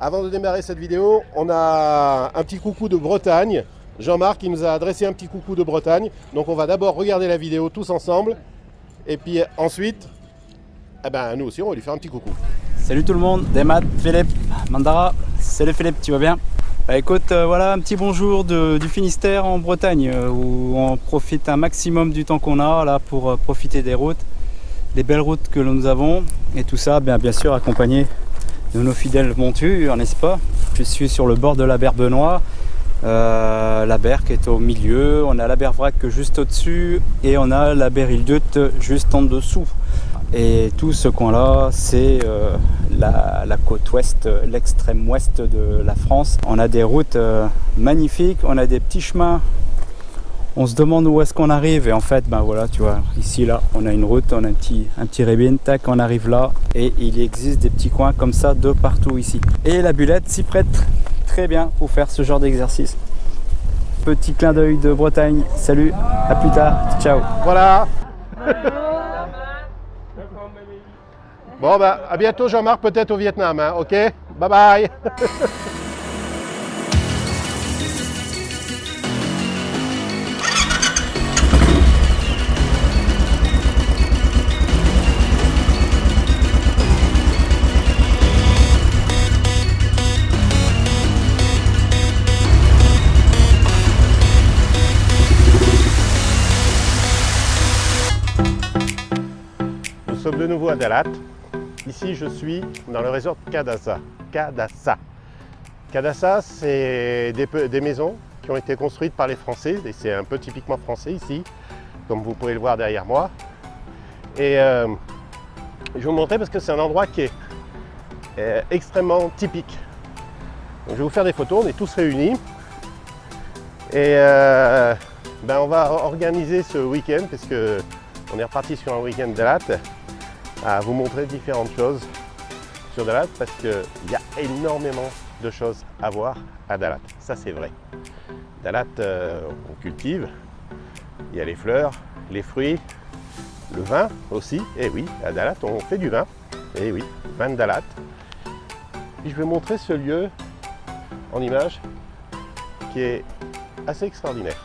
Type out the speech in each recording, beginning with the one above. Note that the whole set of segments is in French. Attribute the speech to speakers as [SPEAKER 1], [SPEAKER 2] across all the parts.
[SPEAKER 1] Avant de démarrer cette vidéo, on a un petit coucou de Bretagne. Jean-Marc nous a adressé un petit coucou de Bretagne. Donc on va d'abord regarder la vidéo tous ensemble. Et puis ensuite, nous aussi on va lui faire un petit coucou.
[SPEAKER 2] Salut tout le monde, Demat, Philippe, Mandara. Salut Philippe, tu vas bien? Écoute, voilà un petit bonjour du Finistère en Bretagne où on profite un maximum du temps qu'on a là pour profiter des routes, des belles routes que nous avons et tout ça bien sûr accompagné de nos fidèles montures, n'est-ce pas? Je suis sur le bord de la Berre Benoît, la Berre qui est au milieu, on a la Berre Vrac juste au-dessus et on a la Berre Île-d'Ut juste en dessous. Et tout ce coin-là, c'est la côte ouest, l'extrême ouest de la France. On a des routes magnifiques, on a des petits chemins. On se demande où est-ce qu'on arrive et en fait, voilà, tu vois, ici, là, on a une route, on a un petit rébine, tac, on arrive là. Et il existe des petits coins comme ça de partout ici. Et la Bulette s'y prête très bien pour faire ce genre d'exercice. Petit clin d'œil de Bretagne. Salut, à plus tard, ciao.
[SPEAKER 1] Voilà. Bon, à bientôt Jean-Marc, peut-être au Vietnam, hein, ok? Bye bye. Nous sommes de nouveau à Dalat. Ici, je suis dans le resort Kadasa. Kadasa, c'est des maisons qui ont été construites par les Français, et c'est un peu typiquement français ici, comme vous pouvez le voir derrière moi. Et je vais vous montrer parce que c'est un endroit qui est extrêmement typique. Donc, je vais vous faire des photos, on est tous réunis. Et on va organiser ce week-end, parce qu'on est reparti sur un week-end Dalat, à vous montrer différentes choses sur Dalat parce qu'il y a énormément de choses à voir à Dalat, ça c'est vrai. Dalat, on cultive, il y a les fleurs, les fruits, le vin aussi, et oui, à Dalat on fait du vin, et oui, vin de Dalat. Puis je vais montrer ce lieu en image qui est assez extraordinaire.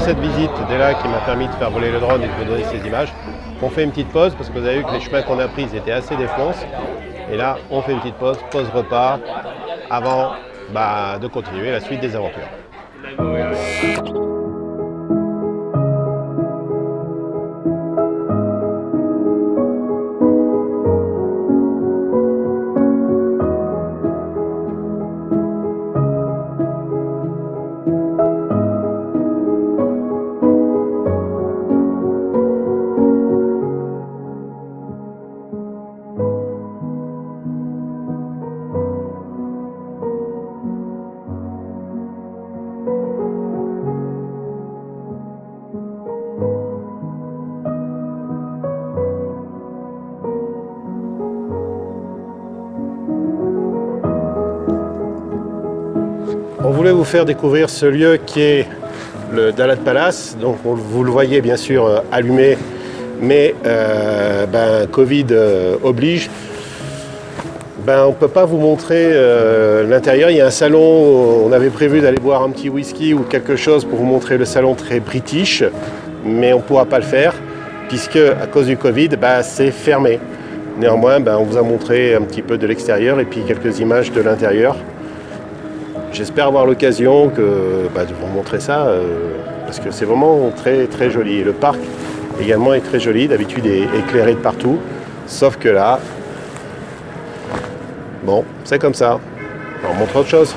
[SPEAKER 1] cette visite des lacs qui m'a permis de faire voler le drone et de vous donner ces images. On fait une petite pause parce que vous avez vu que les chemins qu'on a pris étaient assez défonces. Et là, on fait une petite pause repas, avant de continuer la suite des aventures. On voulait vous faire découvrir ce lieu qui est le Dalat Palace. Donc vous le voyez bien sûr allumé, mais Covid oblige. On ne peut pas vous montrer l'intérieur. Il y a un salon, on avait prévu d'aller boire un petit whisky ou quelque chose pour vous montrer le salon très british, mais on ne pourra pas le faire puisque à cause du Covid, c'est fermé. Néanmoins, on vous a montré un petit peu de l'extérieur et puis quelques images de l'intérieur. J'espère avoir l'occasion de vous montrer ça parce que c'est vraiment très très joli. Et le parc également est très joli, d'habitude est éclairé de partout, sauf que là, bon, c'est comme ça. On montre autre chose.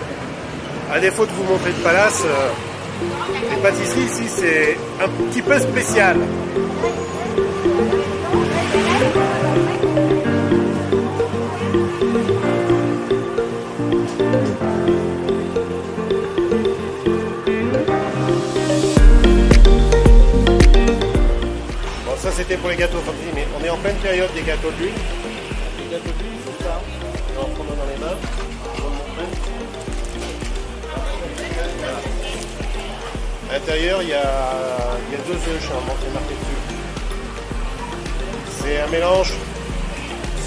[SPEAKER 1] À défaut de vous montrer le palace, les pâtisseries ici c'est un petit peu spécial. Ça c'était pour les gâteaux fantasy, mais on est en pleine période des gâteaux de l'huile. Les gâteaux de l'huile, c'est ça. On va en prendre dans les mains. On va montrer. À l'intérieur, il y a 2 œufs, charmant, c'est marqué dessus. C'est un mélange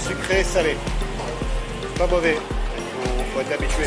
[SPEAKER 1] sucré-salé. Pas mauvais. Il faut être habitué.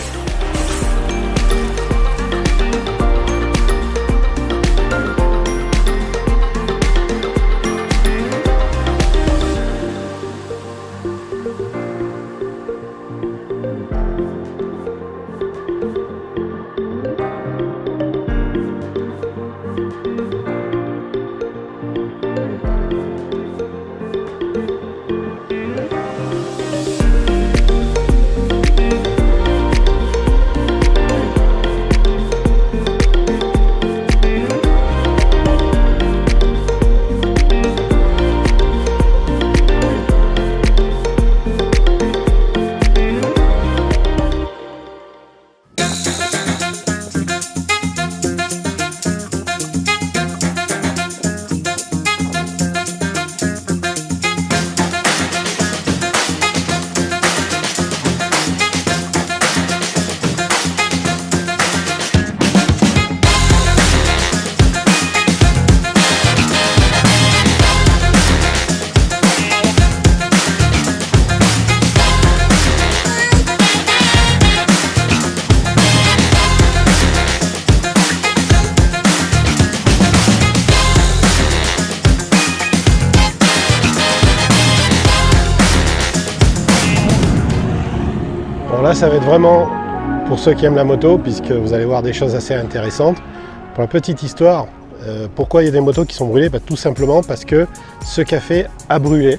[SPEAKER 1] Là, ça va être vraiment pour ceux qui aiment la moto, puisque vous allez voir des choses assez intéressantes. Pour la petite histoire, pourquoi il y a des motos qui sont brûlées? Tout simplement parce que ce café a brûlé.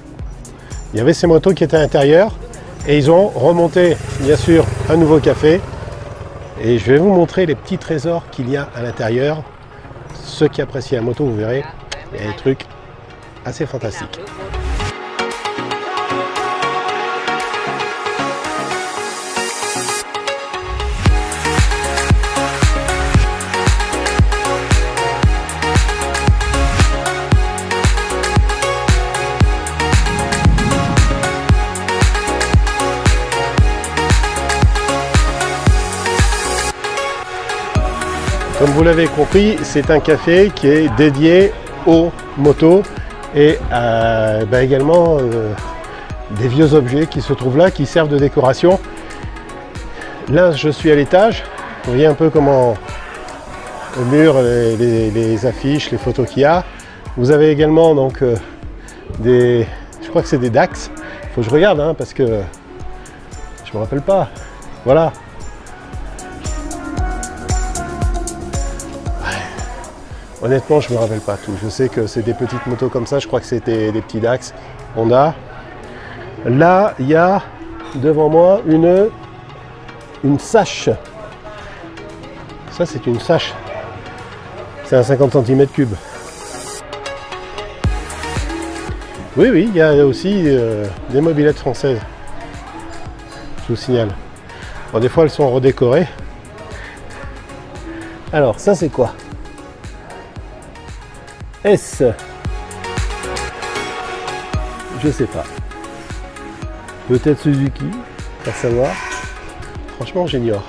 [SPEAKER 1] Il y avait ces motos qui étaient à l'intérieur et ils ont remonté, bien sûr, un nouveau café. Et je vais vous montrer les petits trésors qu'il y a à l'intérieur. Ceux qui apprécient la moto, vous verrez, il y a des trucs assez fantastiques. Comme vous l'avez compris, c'est un café qui est dédié aux motos et également des vieux objets qui se trouvent là, qui servent de décoration. Là, je suis à l'étage. Vous voyez un peu comment au mur les affiches, les photos qu'il y a. Vous avez également donc je crois que c'est des Dax. Il faut que je regarde hein, parce que je me rappelle pas. Voilà. Honnêtement, je me rappelle pas tout. Je sais que c'est des petites motos comme ça. Je crois que c'était des petits Dax Honda. Là, il y a devant moi une Sash. Ça, c'est une Sash. C'est un 50 cm3. Oui, oui, il y a aussi des mobylettes françaises. Je vous signale. Bon, des fois, elles sont redécorées. Alors, ça, c'est quoi? S. Je sais pas. Peut-être Suzuki, à savoir. Franchement, j'ignore.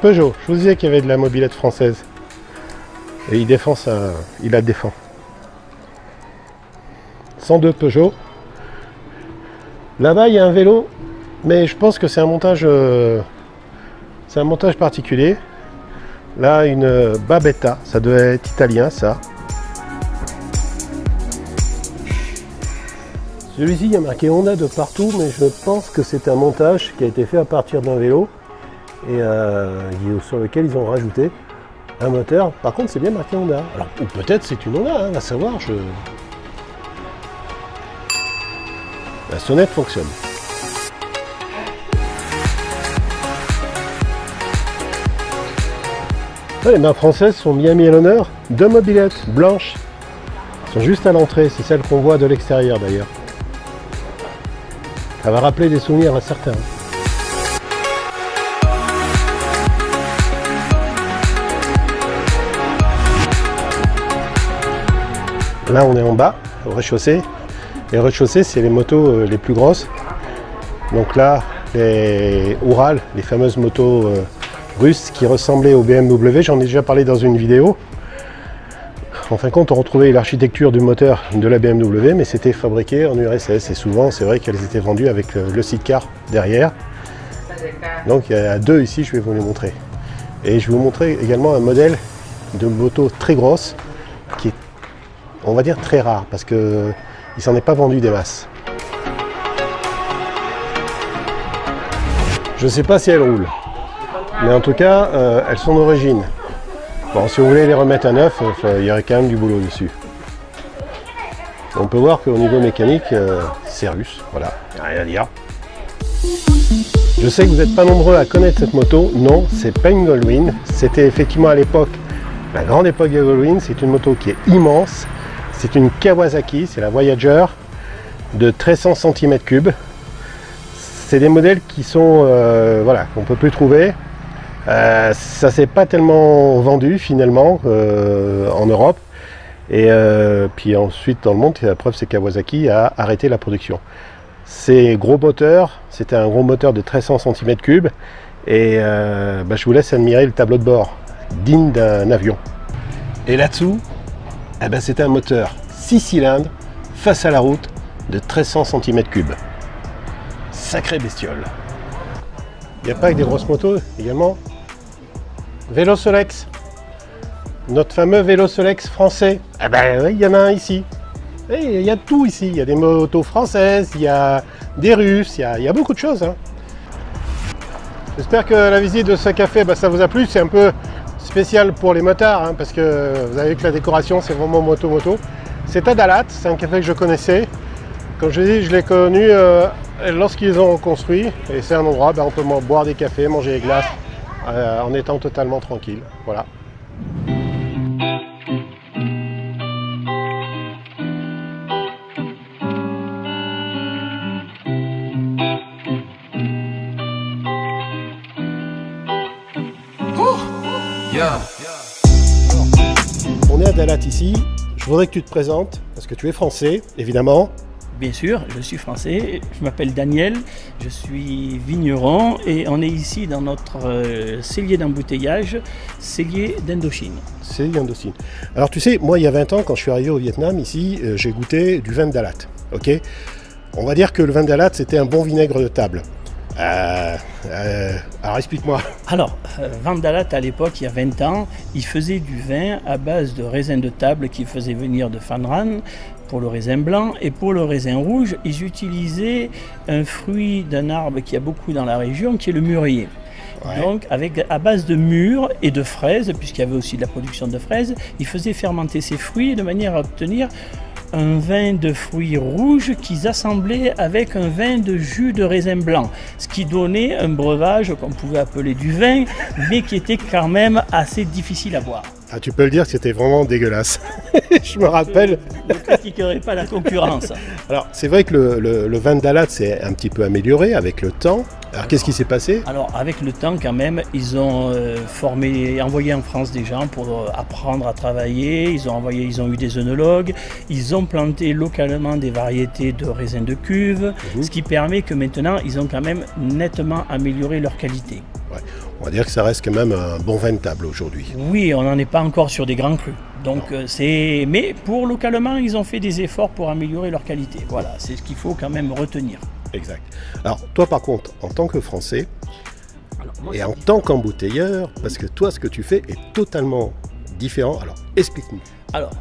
[SPEAKER 1] Peugeot, je vous disais qu'il y avait de la mobilette française. Et il défend ça, il la défend. 102 Peugeot. Là-bas, il y a un vélo, mais je pense que c'est un montage particulier. Là, une Babetta, ça doit être italien, ça. Celui-ci, il y a marqué Honda de partout, mais je pense que c'est un montage qui a été fait à partir d'un vélo et sur lequel ils ont rajouté un moteur. Par contre, c'est bien marqué Honda. Alors, ou peut-être c'est une Honda, hein, à savoir. La sonnette fonctionne. Les mains françaises sont bien mis à l'honneur. Deux mobylettes blanches sont juste à l'entrée. C'est celles qu'on voit de l'extérieur d'ailleurs. Ça va rappeler des souvenirs à certains. Là, on est en bas, au rez-de-chaussée. Les rez-de-chaussée, c'est les motos les plus grosses. Donc là, les Ural, les fameuses motos russes qui ressemblaient au BMW. J'en ai déjà parlé dans une vidéo. En fin de compte, on retrouvait l'architecture du moteur de la BMW, mais c'était fabriqué en URSS. Et souvent, c'est vrai qu'elles étaient vendues avec le sidecar derrière. Donc il y a deux ici, je vais vous les montrer. Et je vais vous montrer également un modèle de moto très grosse, qui est, on va dire, très rare, parce qu'il ne s'en est pas vendu des masses. Je ne sais pas si elles roulent, mais en tout cas, elles sont d'origine. Bon, si vous voulez les remettre à neuf, il y aurait quand même du boulot dessus. On peut voir qu'au niveau mécanique, c'est russe, voilà, il n'y a rien à dire. Je sais que vous n'êtes pas nombreux à connaître cette moto. Non, c'est pas une Goldwing. C'était effectivement à l'époque, la grande époque de Goldwing. C'est une moto qui est immense. C'est une Kawasaki, c'est la Voyager de 1300 cm3. C'est des modèles qui sont, voilà, qu'on ne peut plus trouver. Ça s'est pas tellement vendu finalement en Europe. Et puis ensuite dans le monde, la preuve c'est Kawasaki a arrêté la production. C'est gros moteur, c'était un gros moteur de 1300 cm3 et je vous laisse admirer le tableau de bord, digne d'un avion. Et là-dessous, c'était un moteur 6 cylindres face à la route de 1300 cm3. Sacrée bestiole. Il n'y a pas que des grosses motos également. Vélo Solex, notre fameux vélo Solex français. Oui, il y en a un ici. Il y a tout ici, il y a des motos françaises, il y a des Russes, il y a beaucoup de choses. Hein. J'espère que la visite de ce café, ça vous a plu. C'est un peu spécial pour les motards, hein, parce que vous avez vu que la décoration, c'est vraiment moto-moto. C'est à Dalat, c'est un café que je connaissais. Comme je l'ai dit, je l'ai connu lorsqu'ils ont construit. Et c'est un endroit, on peut boire des cafés, manger des glaces, en étant totalement tranquille. Voilà. On est à Dalat ici, je voudrais que tu te présentes, parce que tu es français, évidemment.
[SPEAKER 3] Bien sûr, je suis français, je m'appelle Daniel, je suis vigneron et on est ici dans notre cellier d'embouteillage, cellier d'Indochine.
[SPEAKER 1] Cellier d'Indochine. Alors tu sais, moi il y a 20 ans, quand je suis arrivé au Vietnam, ici, j'ai goûté du vin de Dalat, ok ? On va dire que le vin de Dalat, c'était un bon vinaigre de table. Alors explique-moi.
[SPEAKER 3] Alors, Vandalat, à l'époque, il y a 20 ans, il faisait du vin à base de raisins de table qu'il faisait venir de Fanran pour le raisin blanc. Et pour le raisin rouge, ils utilisaient un fruit d'un arbre qui a beaucoup dans la région, qui est le mûrier. Ouais. Donc, à base de mûres et de fraises, puisqu'il y avait aussi de la production de fraises, ils faisaient fermenter ces fruits de manière à obtenir un vin de fruits rouges qu'ils assemblaient avec un vin de jus de raisin blanc, ce qui donnait un breuvage qu'on pouvait appeler du vin, mais qui était quand même assez difficile à boire.
[SPEAKER 1] Ah, tu peux le dire que c'était vraiment dégueulasse. Je me rappelle.
[SPEAKER 3] Je ne critiquerai pas la concurrence.
[SPEAKER 1] Alors, c'est vrai que le Vandalat s'est un petit peu amélioré avec le temps. Alors, qu'est-ce qui s'est passé?
[SPEAKER 3] Alors, avec le temps, quand même, ils ont envoyé en France des gens pour apprendre à travailler. Ils ont eu des œnologues. Ils ont planté localement des variétés de raisins de cuve, ce qui permet que maintenant, ils ont quand même nettement amélioré leur qualité.
[SPEAKER 1] Ouais. On va dire que ça reste quand même un bon vin de table aujourd'hui.
[SPEAKER 3] Oui, on n'en est pas encore sur des grands crus. Donc mais pour localement, ils ont fait des efforts pour améliorer leur qualité. Voilà, c'est ce qu'il faut quand même retenir.
[SPEAKER 1] Exact. Alors toi par contre, en tant que Français et en tant qu'embouteilleur, parce que toi ce que tu fais est totalement différent. Alors explique-nous.
[SPEAKER 3] Alors,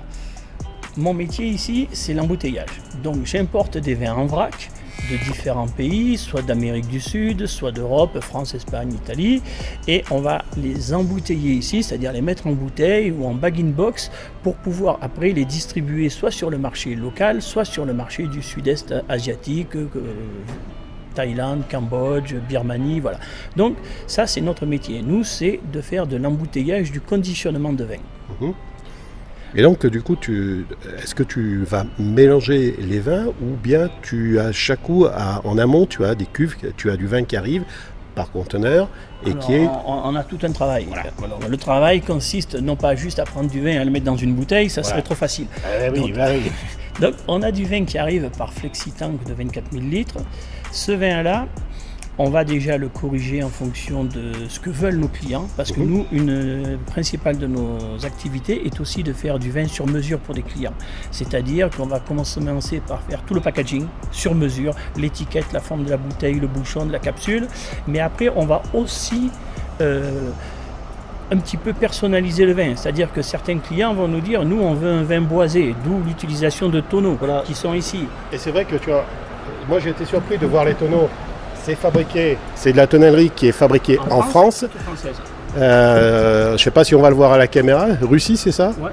[SPEAKER 3] mon métier ici, c'est l'embouteillage. Donc j'importe des vins en vrac de différents pays, soit d'Amérique du Sud, soit d'Europe, France, Espagne, Italie, et on va les embouteiller ici, c'est-à-dire les mettre en bouteille ou en bag-in-box pour pouvoir après les distribuer soit sur le marché local, soit sur le marché du sud-est asiatique, Thaïlande, Cambodge, Birmanie, voilà. Donc ça c'est notre métier. Nous c'est de faire de l'embouteillage, du conditionnement de vin.
[SPEAKER 1] Et donc, du coup, est-ce que tu vas mélanger les vins ou bien tu as chaque coup, en amont, tu as des cuves, tu as du vin qui arrive par conteneur et
[SPEAKER 3] alors,
[SPEAKER 1] qui est...
[SPEAKER 3] On a tout un travail. Voilà. Alors, le travail consiste non pas juste à prendre du vin et à le mettre dans une bouteille, ça serait trop facile.
[SPEAKER 1] Oui.
[SPEAKER 3] Donc, on a du vin qui arrive par flexi-tank de 24 000 litres. Ce vin-là, on va déjà le corriger en fonction de ce que veulent nos clients, parce que nous, une principale de nos activités est aussi de faire du vin sur mesure pour des clients. C'est-à-dire qu'on va commencer par faire tout le packaging sur mesure, l'étiquette, la forme de la bouteille, le bouchon, de la capsule, mais après on va aussi un petit peu personnaliser le vin, c'est-à-dire que certains clients vont nous dire, nous on veut un vin boisé, d'où l'utilisation de tonneaux qui sont ici.
[SPEAKER 1] Et c'est vrai que moi j'ai été surpris de voir les tonneaux. C'est de la tonnellerie qui est fabriquée en France. Je ne sais pas si on va le voir à la caméra. Russie, c'est ça?
[SPEAKER 3] Ouais.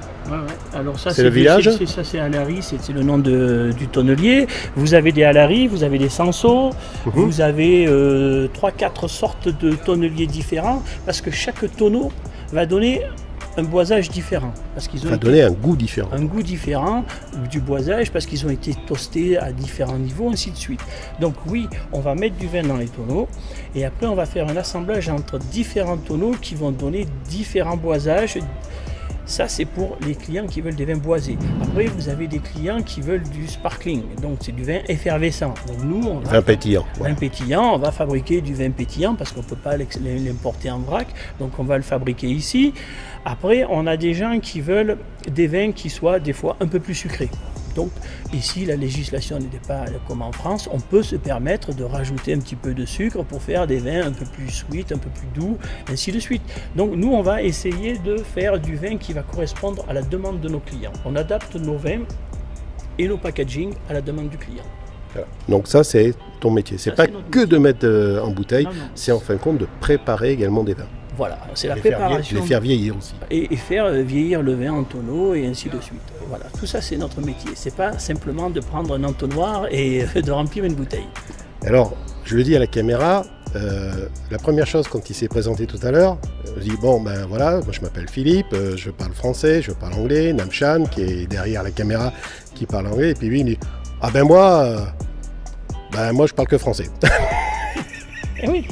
[SPEAKER 3] Alors ça,
[SPEAKER 1] c'est le village.
[SPEAKER 3] C'est Alary, c'est le nom du tonnelier. Vous avez des Alary, vous avez des Sanso, vous avez 3-4 sortes de tonneliers différents, parce que chaque tonneau va donner un boisage différent.
[SPEAKER 1] Ça donner un goût différent.
[SPEAKER 3] Un goût différent du boisage parce qu'ils ont été toastés à différents niveaux, ainsi de suite. Donc oui, on va mettre du vin dans les tonneaux et après on va faire un assemblage entre différents tonneaux qui vont donner différents boisages. Ça, c'est pour les clients qui veulent des vins boisés. Après, vous avez des clients qui veulent du sparkling. Donc, c'est du vin effervescent. Donc, nous, on va...
[SPEAKER 1] Vin pétillant.
[SPEAKER 3] Vin pétillant, on va fabriquer du vin pétillant parce qu'on ne peut pas l'importer en vrac. Donc, on va le fabriquer ici. Après, on a des gens qui veulent des vins qui soient des fois un peu plus sucrés. Donc ici, la législation n'était pas comme en France. On peut se permettre de rajouter un petit peu de sucre pour faire des vins un peu plus sweet, un peu plus doux, ainsi de suite. Donc nous, on va essayer de faire du vin qui va correspondre à la demande de nos clients. On adapte nos vins et nos packaging à la demande du client.
[SPEAKER 1] Donc ça, c'est ton métier. C'est pas que de mettre en bouteille, c'est en fin de compte de préparer également des vins.
[SPEAKER 3] Voilà, c'est la préparation.
[SPEAKER 1] Les faire vieillir aussi.
[SPEAKER 3] Et faire vieillir le vin en tonneau et ainsi de suite. Voilà, tout ça c'est notre métier. C'est pas simplement de prendre un entonnoir et de remplir une bouteille.
[SPEAKER 1] Alors, je le dis à la caméra, la première chose quand il s'est présenté tout à l'heure, je dis bon ben voilà, moi je m'appelle Philippe, je parle français, je parle anglais, Namchan qui est derrière la caméra qui parle anglais, et puis lui il me dit ah ben moi je parle que français.
[SPEAKER 3] Et oui.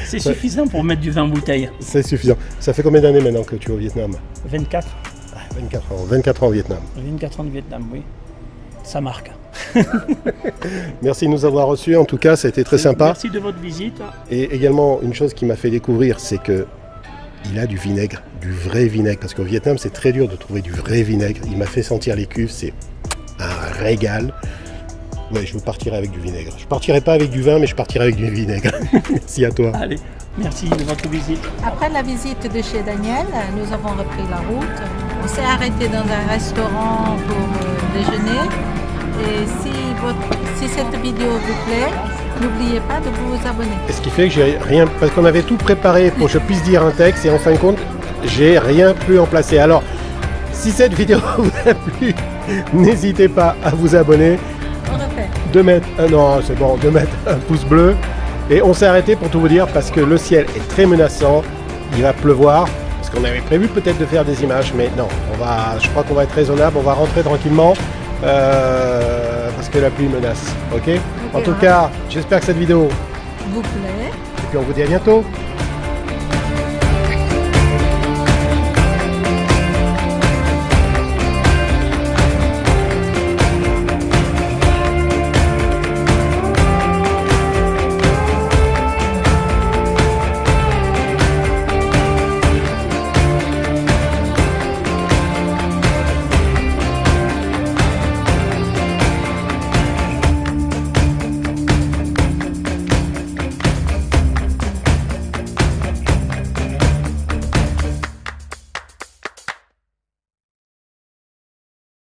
[SPEAKER 3] C'est suffisant pour mettre du vin en bouteille.
[SPEAKER 1] C'est suffisant. Ça fait combien d'années maintenant que tu es au Vietnam?
[SPEAKER 3] 24.
[SPEAKER 1] 24 ans. 24 ans au Vietnam.
[SPEAKER 3] 24 ans au Vietnam, oui. Ça marque.
[SPEAKER 1] Merci de nous avoir reçus. En tout cas, ça a été très sympa.
[SPEAKER 3] Merci de votre visite.
[SPEAKER 1] Et également, une chose qui m'a fait découvrir, c'est que il a du vinaigre, du vrai vinaigre. Parce qu'au Vietnam, c'est très dur de trouver du vrai vinaigre. Il m'a fait sentir les cuves, c'est un régal. Ouais, je partirai avec du vinaigre. Je partirai pas avec du vin, mais je partirai avec du vinaigre. Merci à toi.
[SPEAKER 3] Allez, merci de votre visite.
[SPEAKER 4] Après la visite de chez Daniel, nous avons repris la route. On s'est arrêté dans un restaurant pour déjeuner. Et si cette vidéo vous plaît, n'oubliez pas de vous abonner.
[SPEAKER 1] Et ce qui fait que j'ai rien, parce qu'on avait tout préparé pour que je puisse dire un texte, et en fin de compte, j'ai rien pu en placer. Alors, si cette vidéo vous a plu, n'hésitez pas à vous abonner, de mettre un pouce bleu. Et on s'est arrêté pour tout vous dire parce que le ciel est très menaçant, il va pleuvoir, parce qu'on avait prévu peut-être de faire des images, mais non, je crois qu'on va être raisonnable, on va rentrer tranquillement parce que la pluie menace. Ok. En tout cas, j'espère que cette vidéo
[SPEAKER 4] vous plaît.
[SPEAKER 1] Et puis on vous dit à bientôt.